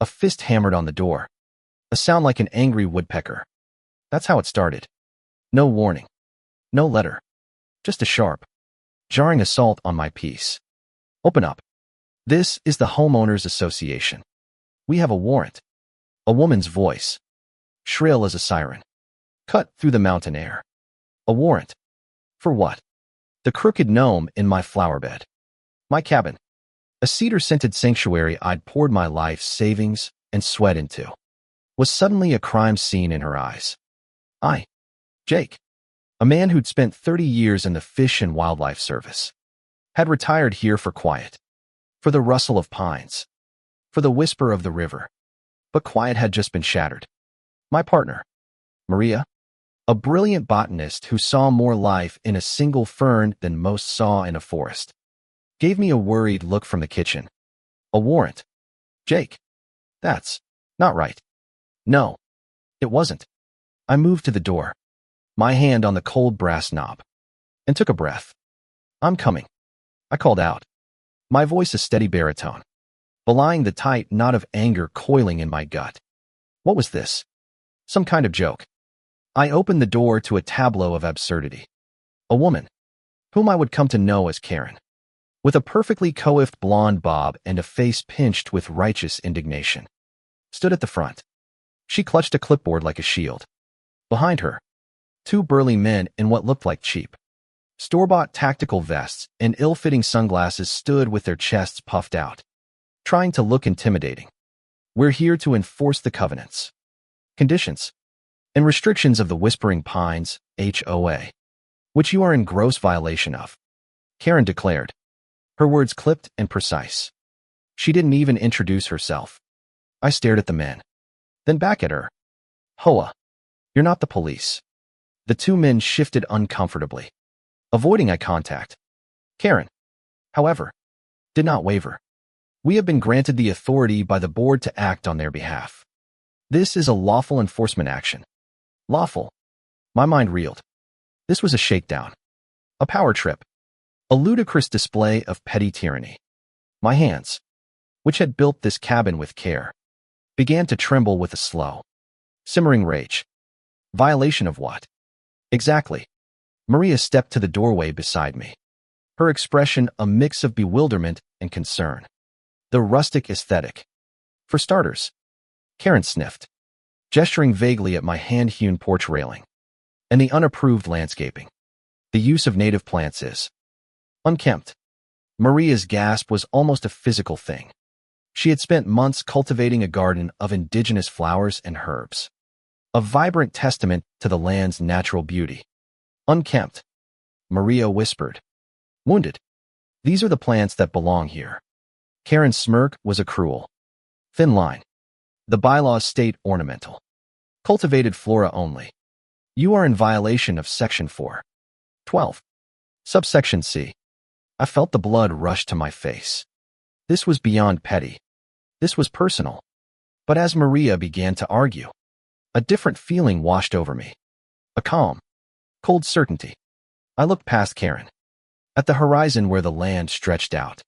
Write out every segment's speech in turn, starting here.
A fist hammered on the door. A sound like an angry woodpecker. That's how it started. No warning. No letter. Just a sharp, jarring assault on my peace. Open up. This is the Homeowners Association. We have a warrant. A woman's voice, shrill as a siren, cut through the mountain air. A warrant. For what? The crooked gnome in my flower bed. My cabin. A cedar-scented sanctuary I'd poured my life's savings and sweat into. Was suddenly a crime scene in her eyes. Jake, a man who'd spent 30 years in the Fish and Wildlife Service, had retired here for quiet, for the rustle of pines, for the whisper of the river. But quiet had just been shattered. My partner, Maria, a brilliant botanist who saw more life in a single fern than most saw in a forest, gave me a worried look from the kitchen. A warrant. Jake, that's not right. No, it wasn't. I moved to the door, my hand on the cold brass knob, and took a breath. I'm coming, I called out, my voice a steady baritone, belying the tight knot of anger coiling in my gut. What was this? Some kind of joke. I opened the door to a tableau of absurdity. A woman, whom I would come to know as Karen, with a perfectly coiffed blonde bob and a face pinched with righteous indignation, stood at the front. She clutched a clipboard like a shield. Behind her, two burly men in what looked like cheap, store-bought tactical vests and ill-fitting sunglasses stood with their chests puffed out, trying to look intimidating. We're here to enforce the covenants, conditions, and restrictions of the Whispering Pines, HOA, which you are in gross violation of, Karen declared, her words clipped and precise. She didn't even introduce herself. I stared at the men, then back at her. HOA, you're not the police. The two men shifted uncomfortably, avoiding eye contact. Karen, however, did not waver. We have been granted the authority by the board to act on their behalf. This is a lawful enforcement action. Lawful. My mind reeled. This was a shakedown, a power trip, a ludicrous display of petty tyranny. My hands, which had built this cabin with care, began to tremble with a slow, simmering rage. Violation of what? Exactly. Maria stepped to the doorway beside me, her expression a mix of bewilderment and concern. The rustic aesthetic. For starters, Karen sniffed, gesturing vaguely at my hand-hewn porch railing, and the unapproved landscaping. The use of native plants is unkempt. Maria's gasp was almost a physical thing. She had spent months cultivating a garden of indigenous flowers and herbs, a vibrant testament to the land's natural beauty. Unkempt, Maria whispered. Wounded. These are the plants that belong here. Karen's smirk was a cruel, thin line. The bylaws state ornamental. Cultivated flora only. You are in violation of Section 4:12, subsection C. I felt the blood rush to my face. This was beyond petty. This was personal. But as Maria began to argue, a different feeling washed over me. A calm, cold certainty. I looked past Karen, at the horizon where the land stretched out.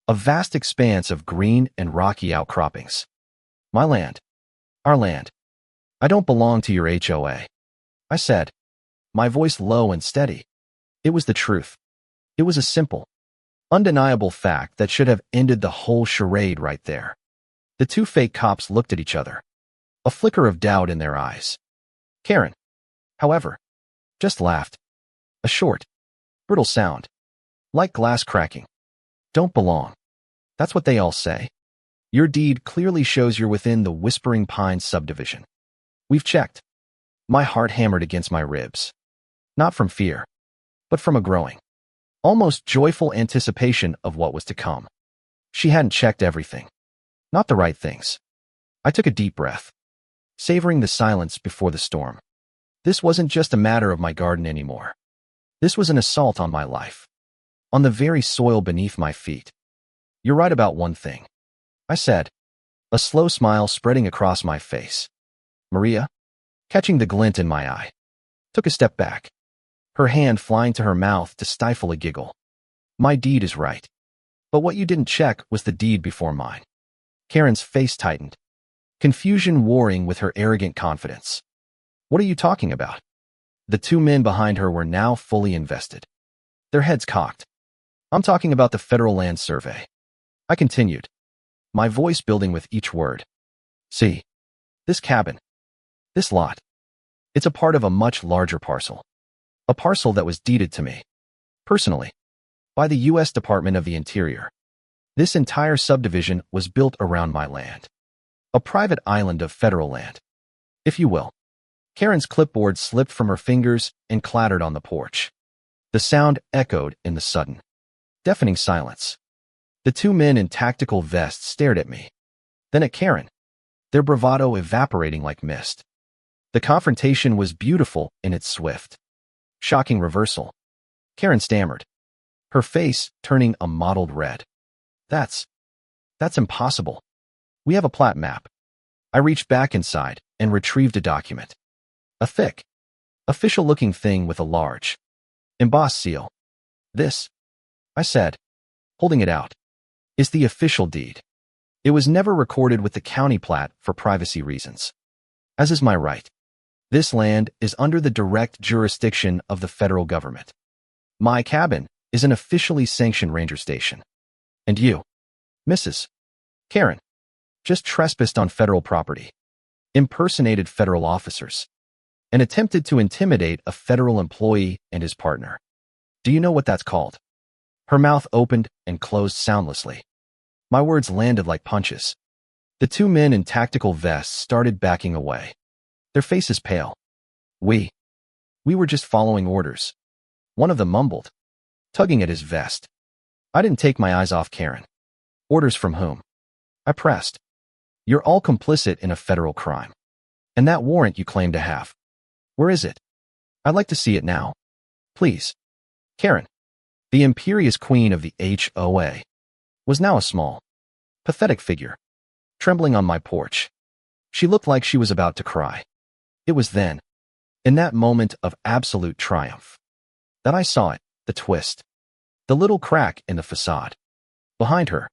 A vast expanse of green and rocky outcroppings. My land. Our land. I don't belong to your HOA, I said, my voice low and steady. It was the truth. It was a simple, undeniable fact that should have ended the whole charade right there. The two fake cops looked at each other, a flicker of doubt in their eyes. Karen, however, just laughed. A short, brittle sound, like glass cracking. Don't belong. That's what they all say. Your deed clearly shows you're within the Whispering Pines subdivision. We've checked. My heart hammered against my ribs. Not from fear, but from a growing, almost joyful anticipation of what was to come. She hadn't checked everything. Not the right things. I took a deep breath, savoring the silence before the storm. This wasn't just a matter of my garden anymore. This was an assault on my life, on the very soil beneath my feet. You're right about one thing, I said, a slow smile spreading across my face. Maria, catching the glint in my eye, took a step back, her hand flying to her mouth to stifle a giggle. My deed is right. But what you didn't check was the deed before mine. Karen's face tightened, confusion warring with her arrogant confidence. What are you talking about? The two men behind her were now fully invested, their heads cocked. I'm talking about the Federal Land Survey. I continued, my voice building with each word. See, this cabin, this lot, it's a part of a much larger parcel. A parcel that was deeded to me, personally, by the U.S. Department of the Interior. This entire subdivision was built around my land. A private island of federal land, if you will. Karen's clipboard slipped from her fingers and clattered on the porch. The sound echoed in the sudden, deafening silence. The two men in tactical vests stared at me, then at Karen, their bravado evaporating like mist. The confrontation was beautiful in its swift, shocking reversal. Karen stammered, her face turning a mottled red. That's impossible. We have a plat map. I reached back inside and retrieved a document. A thick, official-looking thing with a large, embossed seal. This, I said, holding it out, is the official deed. It was never recorded with the county plat for privacy reasons, as is my right. This land is under the direct jurisdiction of the federal government. My cabin is an officially sanctioned ranger station. And you, Mrs. Karen, just trespassed on federal property, impersonated federal officers, and attempted to intimidate a federal employee and his partner. Do you know what that's called? Her mouth opened and closed soundlessly. My words landed like punches. The two men in tactical vests started backing away, their faces pale. We were just following orders. One of them mumbled, tugging at his vest. I didn't take my eyes off Karen. Orders from whom? I pressed. You're all complicit in a federal crime. And that warrant you claim to have. Where is it? I'd like to see it now. Please. Karen, the imperious queen of the HOA, was now a small, pathetic figure, trembling on my porch. She looked like she was about to cry. It was then, in that moment of absolute triumph, that I saw it, the twist, the little crack in the facade. Behind her,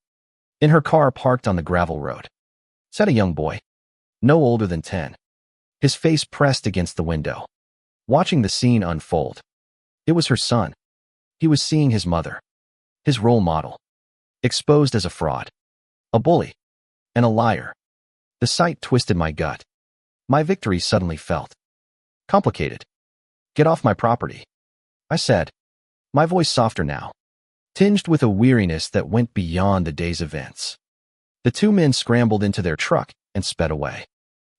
in her car parked on the gravel road, sat a young boy, no older than 10, his face pressed against the window, watching the scene unfold. It was her son. He was seeing his mother, his role model, exposed as a fraud, a bully, and a liar. The sight twisted my gut. My victory suddenly felt complicated. Get off my property, I said, my voice softer now, tinged with a weariness that went beyond the day's events. The two men scrambled into their truck and sped away,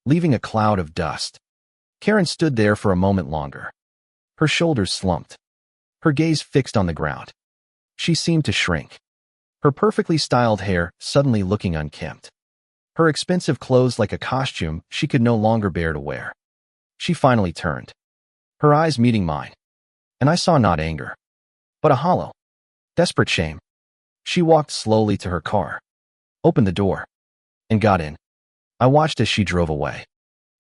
leaving a cloud of dust. Karen stood there for a moment longer, her shoulders slumped, her gaze fixed on the ground. She seemed to shrink, her perfectly styled hair suddenly looking unkempt, her expensive clothes like a costume she could no longer bear to wear. She finally turned, her eyes meeting mine, and I saw not anger, but a hollow, desperate shame. She walked slowly to her car, opened the door, and got in. I watched as she drove away,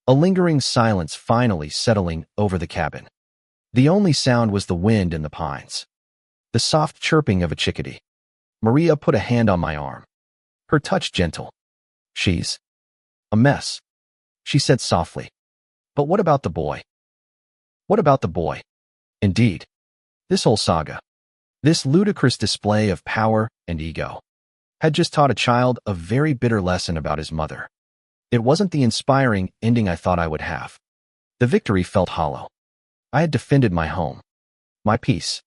a lingering silence finally settling over the cabin. The only sound was the wind in the pines, the soft chirping of a chickadee. Maria put a hand on my arm, her touch gentle. She's a mess, she said softly. But what about the boy? What about the boy? Indeed, this whole saga, this ludicrous display of power and ego, had just taught a child a very bitter lesson about his mother. It wasn't the inspiring ending I thought I would have. The victory felt hollow. I had defended my home, my peace,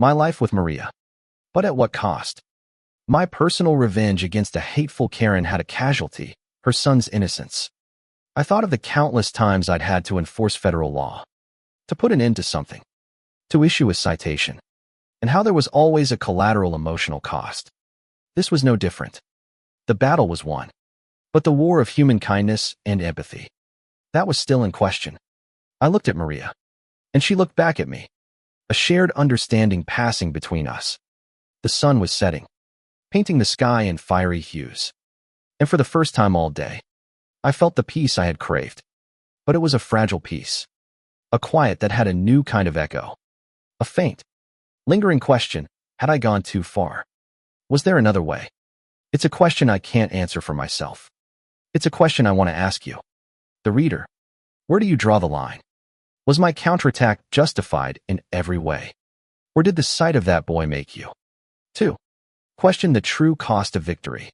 my life with Maria. But at what cost? My personal revenge against a hateful Karen had a casualty, her son's innocence. I thought of the countless times I'd had to enforce federal law, to put an end to something, to issue a citation, and how there was always a collateral emotional cost. This was no different. The battle was won, but the war of human kindness and empathy, that was still in question. I looked at Maria, and she looked back at me, a shared understanding passing between us. The sun was setting, painting the sky in fiery hues. And for the first time all day, I felt the peace I had craved. But it was a fragile peace, a quiet that had a new kind of echo, a faint, lingering question, had I gone too far? Was there another way? It's a question I can't answer for myself. It's a question I want to ask you, the reader. Where do you draw the line? Was my counterattack justified in every way? Or did the sight of that boy make you? 2. Question the true cost of victory.